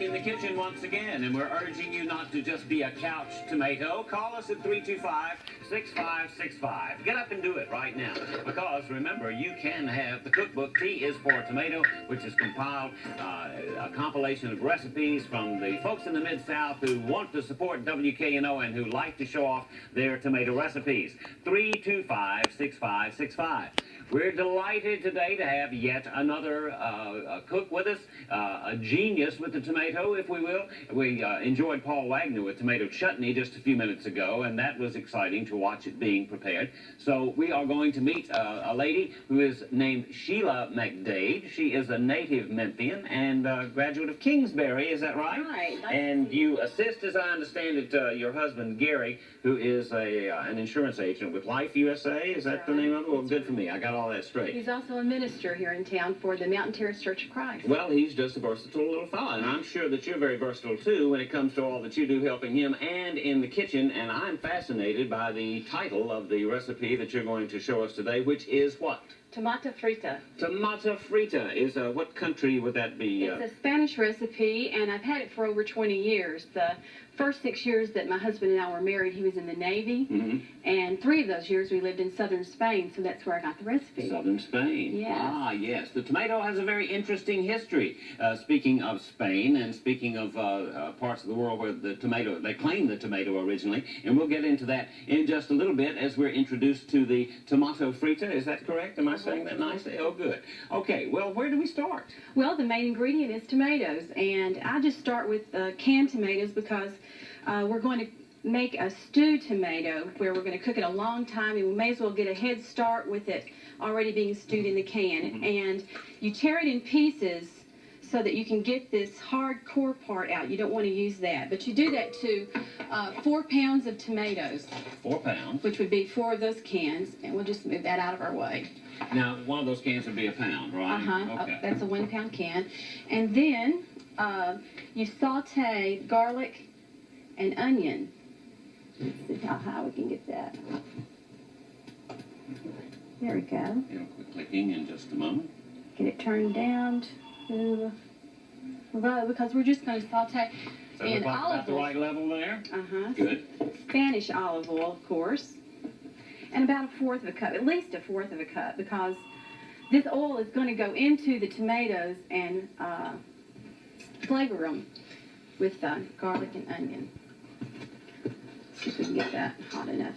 back in the kitchen once again, and we're urging you not to just be a couch tomato. Call us at 325-6565. Get up and do it right now. Because, remember, you can have the cookbook, T is for Tomato, which is compiled, a compilation of recipes from the folks in the Mid-South who want to support WKNO and who like to show off their tomato recipes. 325-6565. We're delighted today to have yet another cook with us, a genius with the tomato, if we will. We enjoyed Paul Wagner with tomato chutney just a few minutes ago, and that was exciting to watch it being prepared. So we are going to meet a lady who is named Sheila McDade. She is a native Memphian and graduate of Kingsbury, is that right? Right. And you assist, as I understand it, your husband, Gary, who is an insurance agent with Life USA. Is that the name of it? Well, good for me. I got all that straight. He's also a minister here in town for the Mountain Terrace Church of Christ. Well, he's just a versatile little fella, and I'm sure that you're very versatile, too, when it comes to all that you do helping him and in the kitchen, and I'm fascinated by the title of the recipe that you're going to show us today, which is what? Tomato frita. Tomato frita is, what country would that be? It's a Spanish recipe, and I've had it for over 20 years. The first 6 years that my husband and I were married, he was in the Navy, and 3 of those years we lived in southern Spain, so that's where I got the recipe. Southern Spain. Yes. Ah, yes. The tomato has a very interesting history. Speaking of Spain and speaking of parts of the world where the tomato, they claim the tomato originally, and we'll get into that in just a little bit as we're introduced to the tomato frita. Is that correct? Am I saying that nicely? Oh, good. Okay, well, where do we start? Well, the main ingredient is tomatoes, and I just start with canned tomatoes because we're going to make a stewed tomato where we're going to cook it a long time, and we may as well get a head start with it already being stewed in the can. And you tear it in pieces so that you can get this hard core part out. You don't want to use that, but you do that to 4 pounds of tomatoes. 4 pounds. Which would be 4 of those cans, and we'll just move that out of our way. Now, one of those cans would be a pound, right? Okay. That's a 1 pound can. And then you saute garlic and onion. Let's see how high we can get that. There we go. It'll quit clicking in just a moment. Get it turned down to low because we're just going to saute in like olive about the right level there? Good. Spanish olive oil, of course. And about 1/4 of a cup, at least 1/4 of a cup, because this oil is going to go into the tomatoes and flavor them with garlic and onion. See if we can get that hot enough.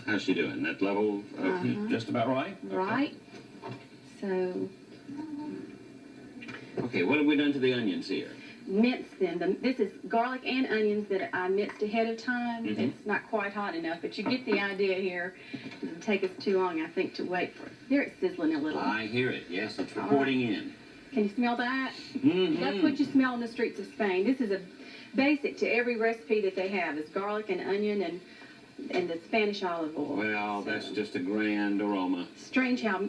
How's she doing? That level of heat just about right? Okay. Right. So. Okay, what have we done to the onions here? Mince them. This is garlic and onions that I minced ahead of time. It's not quite hot enough, but you get the idea here. It would take us too long, I think, to wait for it. There it's sizzling a little. I hear it. Yes, it's reporting in. Can you smell that? That's what you smell in the streets of Spain. This is a basic to every recipe that they have is garlic and onion and the Spanish olive oil. Well, so, that's just a grand aroma. Strange how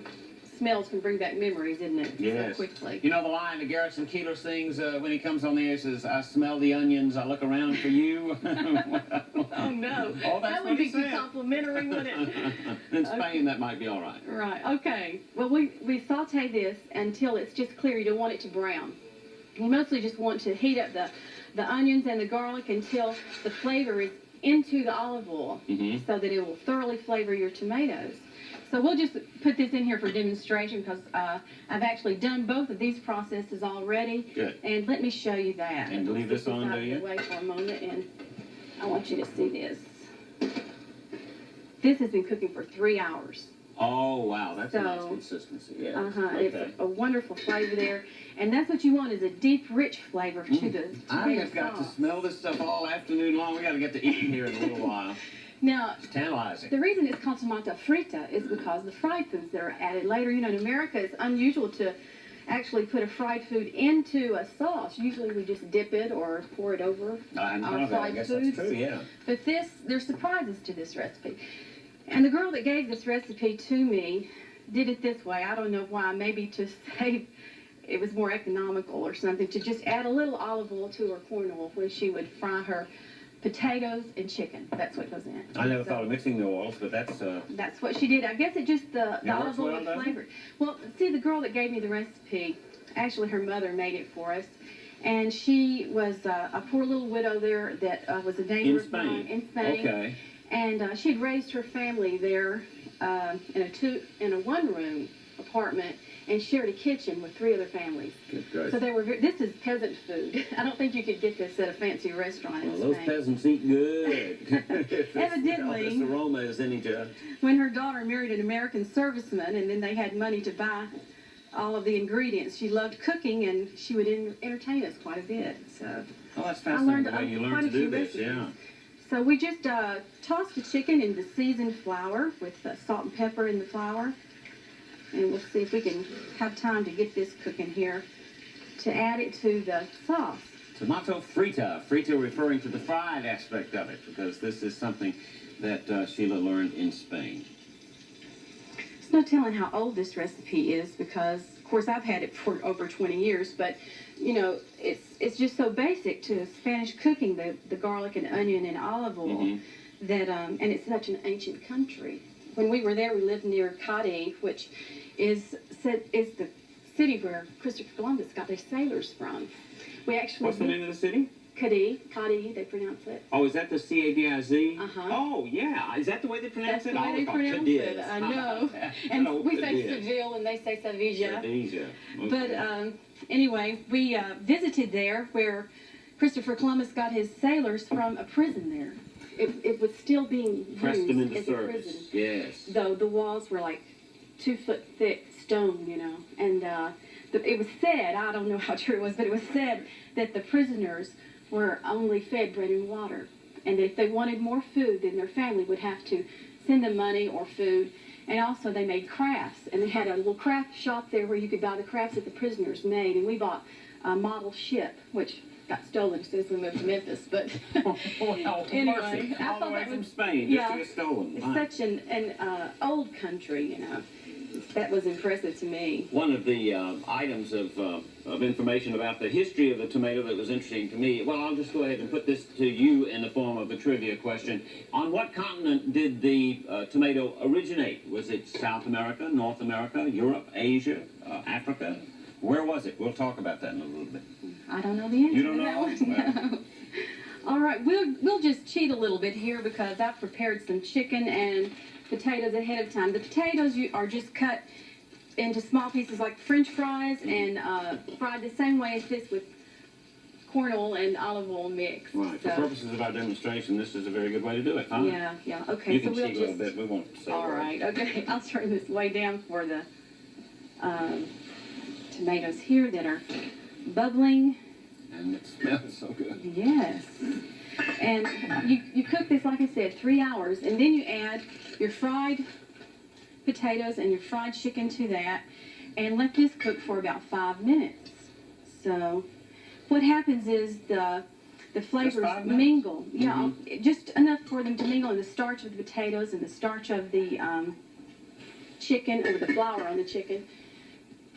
smells can bring back memories, isn't it? Yes. So quickly. You know the line that Garrison Keillor sings when he comes on the air, he says, "I smell the onions, I look around for you." Oh, no. Oh, that's that would be too complimentary, wouldn't it? In Spain, that might be all right. Right, okay. Well, we saute this until it's just clear. You don't want it to brown. You mostly just want to heat up the onions and the garlic until the flavor is into the olive oil so that it will thoroughly flavor your tomatoes. So we'll just put this in here for demonstration because I've actually done both of these processes already. Good. And let me show you that. And leave this on, do you? Wait for a moment, and I want you to see this. This has been cooking for 3 hours. Oh, wow, that's a nice consistency. Yeah. Okay. It's a wonderful flavor there. And that's what you want is a deep, rich flavor to the I have got to smell this stuff all afternoon long. We got to get to eating here in a little while. Now, it's tantalizing. The reason it's called tomato frita is because the fried foods that are added later. You know, in America, it's unusual to actually put a fried food into a sauce. Usually we just dip it or pour it over our fried guess foods. That's true, yeah. But there's surprises to this recipe. And the girl that gave this recipe to me did it this way. I don't know why. Maybe to save, it was more economical or something, to just add a little olive oil to her corn oil when she would fry her potatoes and chicken. That's what goes in. I never thought of mixing the oils, but that's what she did. I guess it just the olive oil flavor. Well, see, the girl that gave me the recipe, actually her mother made it for us, And she was a poor little widow there that was a neighbor of mine in Spain. Okay. And she had raised her family there in a one-room apartment and shared a kitchen with 3 other families. Good. So they were. This is peasant food. I don't think you could get this at a fancy restaurant in Well, those Spain. peasants eat good. Evidently. This aroma is any judge. When her daughter married an American serviceman, and then they had money to buy all of the ingredients, she loved cooking, and she would entertain us quite a bit. So Oh, that's I fascinating learned the way you quite learn a to do few this. recipes. Yeah. So we just tossed the chicken into seasoned flour with salt and pepper in the flour. And we'll see if we can have time to get this cooking here to add it to the sauce. Tomato frita. Frita referring to the fried aspect of it, because this is something that Sheila learned in Spain. There's no telling how old this recipe is because, of course, I've had it for over 20 years, but, you know, it's just so basic to Spanish cooking, the garlic and onion and olive oil, that, and it's such an ancient country. When we were there, we lived near Cadiz, which is the city where Christopher Columbus got his sailors from. We actually What's the name of the city? Cadiz, they pronounce it. Oh, is that the C-A-D-I-Z? Uh-huh. Oh, yeah. Is that the way they pronounce That's it? the way they pronounce it. I know. And we say Seville and they say Sevilla. Sevilla. Okay. But anyway, we visited there where Christopher Columbus got his sailors from a prison there. It was still being Pressed them used into as a service. prison. Yes. Though the walls were like 2 foot thick stone, you know. And it was said, I don't know how true it was, but it was said that the prisoners were only fed bread and water. And that if they wanted more food, then their family would have to send them money or food. And also they made crafts. And they had a little craft shop there where you could buy the crafts that the prisoners made. And we bought a model ship, which got stolen since we moved to Memphis. But Well, anyway, I all the thought way that from was, Spain just to get stolen. it's Fine. such an old country, you know. That was impressive to me. One of the items of information about the history of the tomato that was interesting to me, well, I'll just go ahead and put this to you in the form of a trivia question. On what continent did the tomato originate? Was it South America, North America, Europe, Asia, Africa? Where was it? We'll talk about that in a little bit. I don't know the answer You don't to that know? one. No. All right, we'll just cheat a little bit here because I've prepared some chicken and potatoes ahead of time. The potatoes are just cut into small pieces like French fries and fried the same way as this with corn oil and olive oil mix. Right. So, For purposes of our demonstration, this is a very good way to do it, huh? yeah. Okay, You so can we'll cheat a just. little bit. We won't say All a word. right. Okay, I'll turn this way down for the tomatoes here that are bubbling. And it smells so good. Yes. And you cook this, like I said, 3 hours, and then you add your fried potatoes and your fried chicken to that, and let this cook for about 5 minutes. So what happens is the flavors 5 minutes? mingle. Yeah, just enough for them to mingle in the starch of the potatoes and the starch of the chicken, or the flour on the chicken.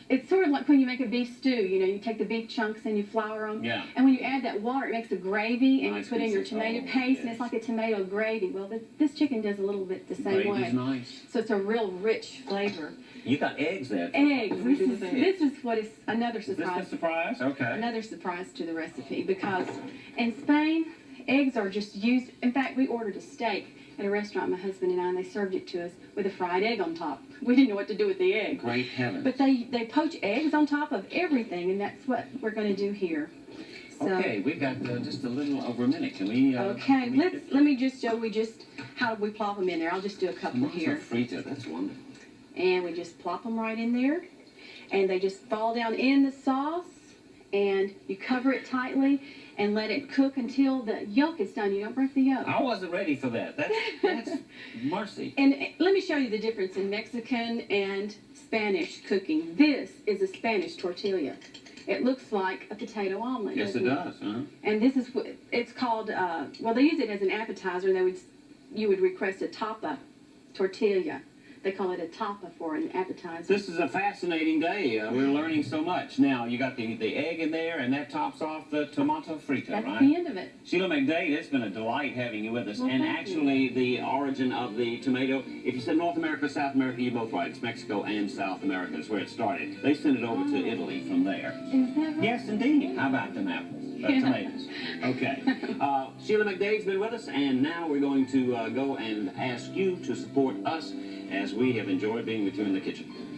It's sort of like when you make a beef stew, you know, you take the beef chunks and you flour them. Yeah. And when you add that water, it makes a gravy, and Nice you put in your tomato consistency. paste, and Yes. it's like a tomato gravy. Well, this chicken does a little bit the same Gravy's way. nice. So it's a real rich flavor. You got eggs there. Eggs. What do we do with eggs? This is what is another Is this surprise. the surprise? Okay. Another surprise to the recipe, because in Spain, eggs are just used. In fact, we ordered a steak at a restaurant, my husband and I, and they served it to us with a fried egg on top. We didn't know what to do with the egg. Great heavens. But they poach eggs on top of everything, and that's what we're going to do here. So, Okay, we've got just a little over a minute. Can we? okay, can we get let me just show how we plop them in there. I'll just do a couple tomato here. frita. That's wonderful. And we just plop them right in there, and they just fall down in the sauce, and you cover it tightly and let it cook until the yolk is done. You don't break the yolk. I wasn't ready for that. That's mercy. And let me show you the difference in Mexican and Spanish cooking. This is a Spanish tortilla. It looks like a potato omelet. Yes, it doesn't does. Huh? And this is what it's called. Well, they use it as an appetizer. You would request a tapa tortilla. they call it a tapa for an appetizer. This is a fascinating day. We're learning so much. Now, you got the egg in there, and that tops off the tomato frita, That's right? the end of it. Sheila McDade, it's been a delight having you with us. Well, and thank actually, the origin of the tomato, if you said North America, South America, you're both right. It's Mexico and South America is where it started. They sent it over to Italy from there. Is that right? Yes, indeed. How about them apples? Tomatoes. Okay. Sheila McDade's been with us, and now we're going to go and ask you to support us as we have enjoyed being with you in the kitchen.